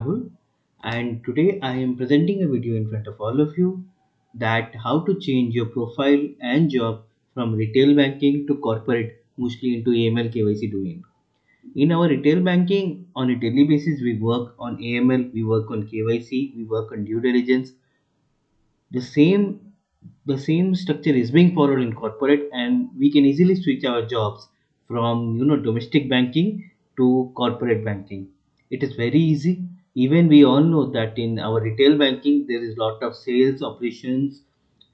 Rahul, and today I am presenting a video in front of all of you that how to change your profile and job from retail banking to corporate, mostly into AML KYC domain. In our retail banking, on a daily basis, we work on AML, we work on KYC, we work on due diligence. The same the same structure is being followed in corporate, and we can easily switch our jobs from domestic banking to corporate banking. It is very easy. Even we all know that in our retail banking there is lot of sales operations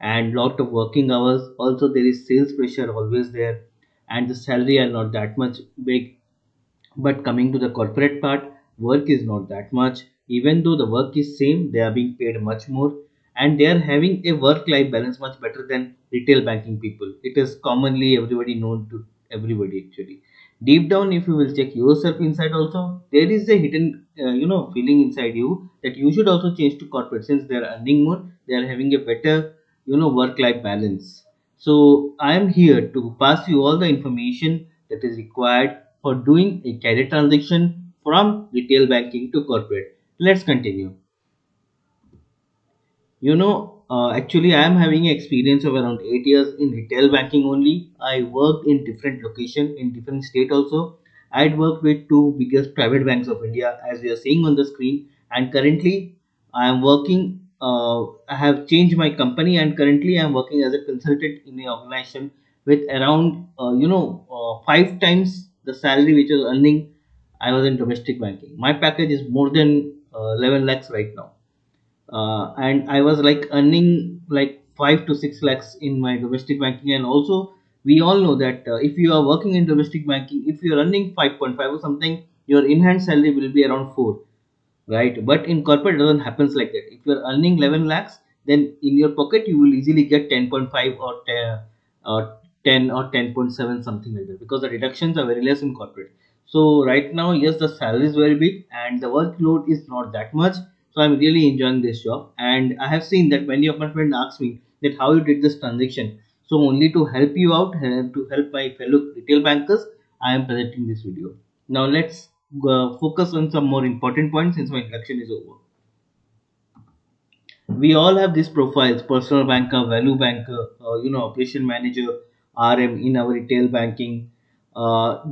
and lot of working hours. Also there is sales pressure always there, and the salary are not that much big. But coming to the corporate part, work is not that much. Even though the work is same, they are being paid much more, and they are having a work-life balance much better than retail banking people. It is commonly everybody known to everybody actually. Deep down, if you will check yourself inside also, there is a hidden feeling inside you that you should also change to corporate since they are earning more, they are having a better work-life balance. So I am here to pass you all the information that is required for doing a career transition from retail banking to corporate. Let's continue. Actually, I am having experience of around 8 years in retail banking only. I worked in different location in different state also. I'd worked with two biggest private banks of India, as we are seeing on the screen. And currently, I am working. I have changed my company, and currently I am working as a consultant in an organization with around 5 times the salary which I was earning. I was in domestic banking. My package is more than 11 lakhs right now, and I was like earning like 5 to 6 lakhs in my domestic banking. And also, we all know that if you are working in domestic banking, if you are earning 5.5 or something, your in-hand salary will be around 4, right? But in corporate, it doesn't happens like that. If you are earning 11 lakhs, then in your pocket you will easily get 10.5 or 10 or 10.7, something like that, because the deductions are very less in corporate. So right now, yes, the salary is very big and the workload is not that much. So I'm really enjoying this job, and I have seen that many of my friends ask me that how you did this transaction. So only to help you out, to help my fellow retail bankers, I am presenting this video. Now let's focus on some more important points since my introduction is over. We all have these profiles: personal banker, value banker, operation manager, RM in our retail banking.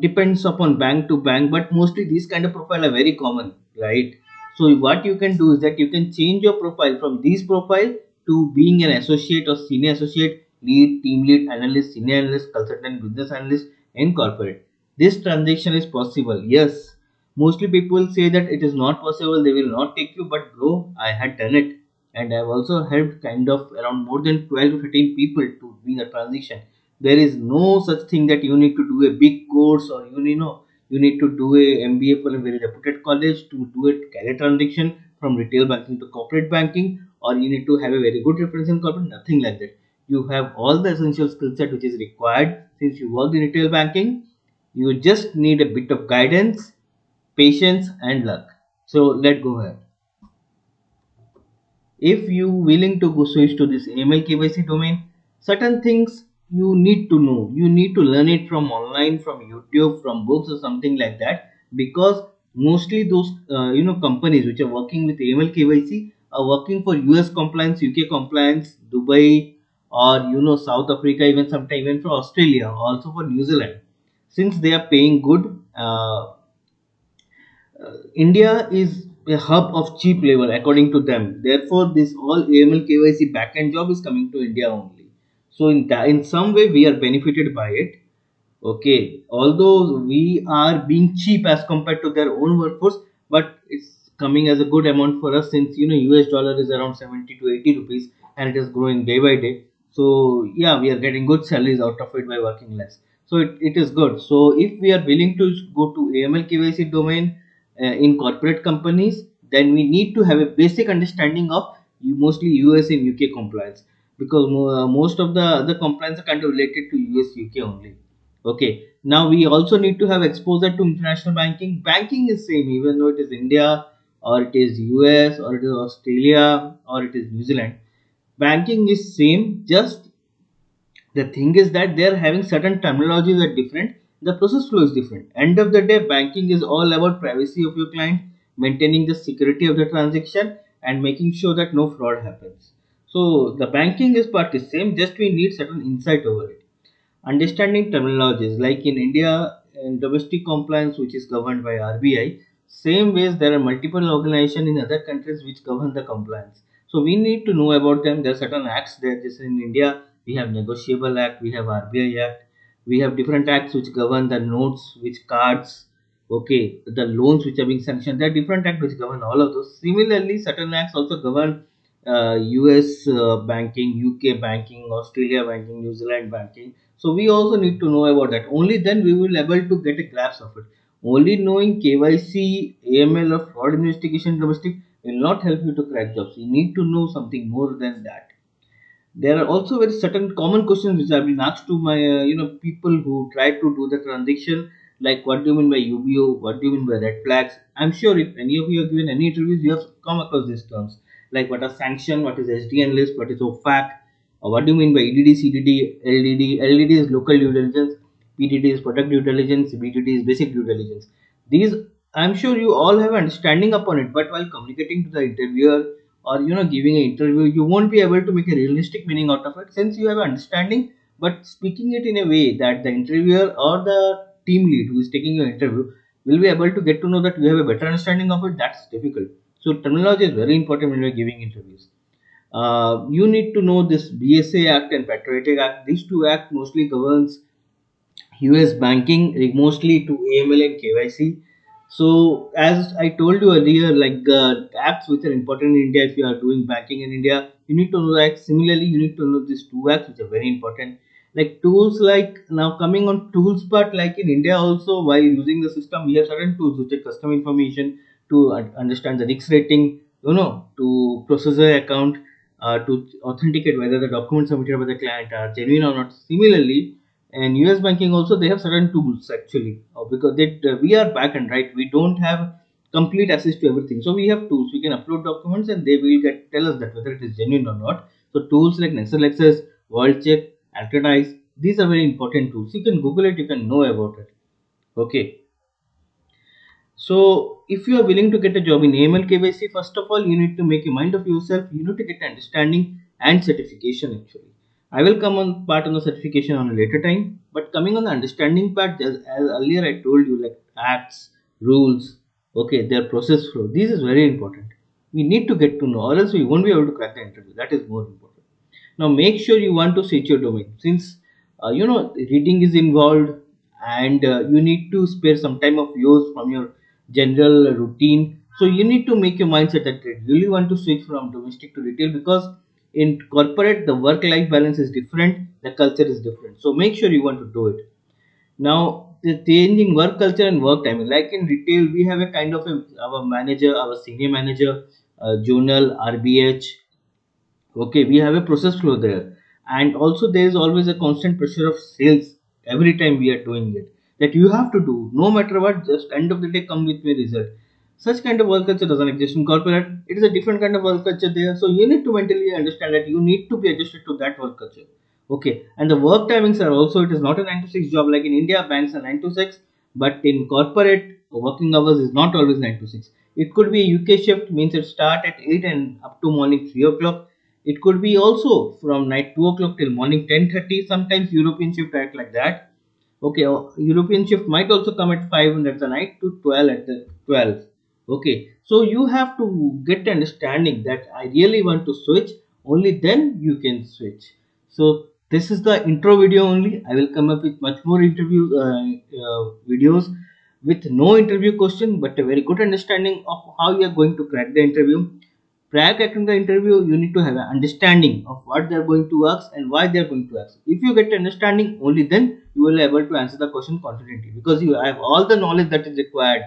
Depends upon bank to bank, but mostly these kind of profile are very common, right? So what you can do is that you can change your profile from these profile to being an associate or senior associate, lead, team lead, analyst, senior analyst, consultant, business analyst in corporate. This transaction is possible, yes. Mostly people say that it is not possible, they will not take you, but bro, I had done it, and I've also helped kind of around more than 12 to 15 people to being a transition. There is no such thing that you need to do a big course, or you need to do a MBA from a very reputed college to do a career transition from retail banking to corporate banking, or you need to have a very good reference in corporate. Nothing like that. You have all the essential skill set which is required since you worked in retail banking. You just need a bit of guidance, patience, and luck. So let's go ahead. If you willing to go switch to this AML KYC domain, certain things you need to know, you need to learn it from online, from YouTube, from books or something like that, because mostly those companies which are working with AML KYC are working for US compliance, UK compliance, Dubai, or South Africa, even sometimes even for Australia, also for New Zealand. Since they are paying good, India is a hub of cheap labor according to them. Therefore, this all AML KYC backend job is coming to India only. So in some way we are benefited by it. Okay, although we are being cheap as compared to their own workforce, but it's coming as a good amount for us since US dollar is around 70 to 80 rupees, and it is growing day by day. So yeah, we are getting good salaries out of it by working less. So it is good. So if we are willing to go to AML KYC domain in corporate companies, then we need to have a basic understanding of mostly US and UK compliance, because most of the other compliance are kind of related to US UK only. Okay, now we also need to have exposure to international banking. Banking is same even though it is India, or it is US, or it is Australia, or it is New Zealand. Banking is same, just the thing is that they are having certain terminologies are different. The process flow is different. End of the day, banking is all about privacy of your client. maintaining the security of the transaction, and making sure that no fraud happens. So the banking is part is same, just we need certain insight over it. Understanding terminologies like in India, in domestic compliance, which is governed by RBI, same ways there are multiple organizations in other countries which govern the compliance. So we need to know about them. There are certain acts there. Just in India, we have Negotiable Act, we have RBI Act, we have different acts which govern the notes, which cards, okay, the loans which are being sanctioned. There are different acts which govern all of those. Similarly, certain acts also govern US banking, UK banking, Australia banking, New Zealand banking. So we also need to know about that. Only then we will able to get a grasp of it. Only knowing KYC, AML or fraud investigation domestic will not help you to crack jobs. You need to know something more than that. There are also very certain common questions which have been asked to my people who try to do the transaction, like what do you mean by UBO, what do you mean by red flags. I'm sure if any of you have given any interviews, you have come across these terms, like what are sanction, what is SDN list, what is OFAC, or what do you mean by EDD, CDD, LDD. LDD is local due diligence, PDD is product due diligence, BDD is basic due diligence. These, I'm sure you all have understanding upon it, but while communicating to the interviewer or giving an interview, you won't be able to make a realistic meaning out of it since you have understanding, but speaking it in a way that the interviewer or the team lead who is taking your interview will be able to get to know that you have a better understanding of it. That's difficult. So terminology is very important when you're giving interviews. You need to know this BSA Act and Patriotic Act. These two acts mostly governs US banking, mostly to AML and KYC. So as I told you earlier, like apps which are important in India, if you are doing banking in India, you need to know that. Similarly, you need to know these two apps which are very important. Like tools, like now coming on tools part, like in India also, while using the system, we have certain tools which are custom information to understand the risk rating, to process the account, to authenticate whether the documents submitted by the client are genuine or not. Similarly, and US banking also, they have certain tools actually, because we are back end, right? We don't have complete access to everything, so we have tools. We can upload documents and they will get tell us that whether it is genuine or not. So tools like Nexel Access, World Check, Alcatize, these are very important tools. You can Google it, you can know about it. Okay. So, if you are willing to get a job in AML KYC, first of all, you need to make a mind of yourself. You need to get understanding and certification. Actually, I will come on part on the certification on a later time. But coming on the understanding part, as earlier I told you, like acts, rules, okay, their process flow. This is very important. We need to get to know, or else we won't be able to crack the interview. That is more important. Now make sure you want to set your domain, since reading is involved, and you need to spare some time of yours from your general routine. So you need to make your mindset that you really want to switch from domestic to retail, because in corporate the work life balance is different, the culture is different. So make sure you want to do it. Now the changing work culture and work timing, like in retail we have a kind of our manager, our senior manager, journal, RBH. Okay, we have a process flow there, and also there is always a constant pressure of sales every time we are doing it, that you have to do no matter what, just end of the day come with me result. Such kind of work culture doesn't exist in corporate. It is a different kind of work culture there, so you need to mentally understand that you need to be adjusted to that work culture. Okay, and the work timings are also, it is not a 9 to 6 job like in India. Banks are 9 to 6, but in corporate working hours is not always 9 to 6. It could be a UK shift, means it start at 8 and up to morning 3 o'clock. It could be also from night 2 o'clock till morning 10:30. Sometimes European shift act like that. Okay, European shift might also come at 5 at the night to 12 at the 12. Okay, so you have to get understanding that I really want to switch. Only then you can switch. So this is the intro video only. I will come up with much more interview videos with no interview question, but a very good understanding of how you are going to crack the interview. Prior to the interview, you need to have an understanding of what they are going to ask and why they are going to ask. If you get understanding, only then you will be able to answer the question confidently, because you have all the knowledge that is required.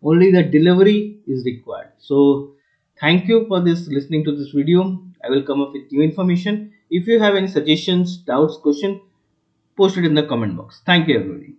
Only the delivery is required. So thank you for this listening to this video. I will come up with new information. If you have any suggestions, doubts, question, post it in the comment box. Thank you everybody.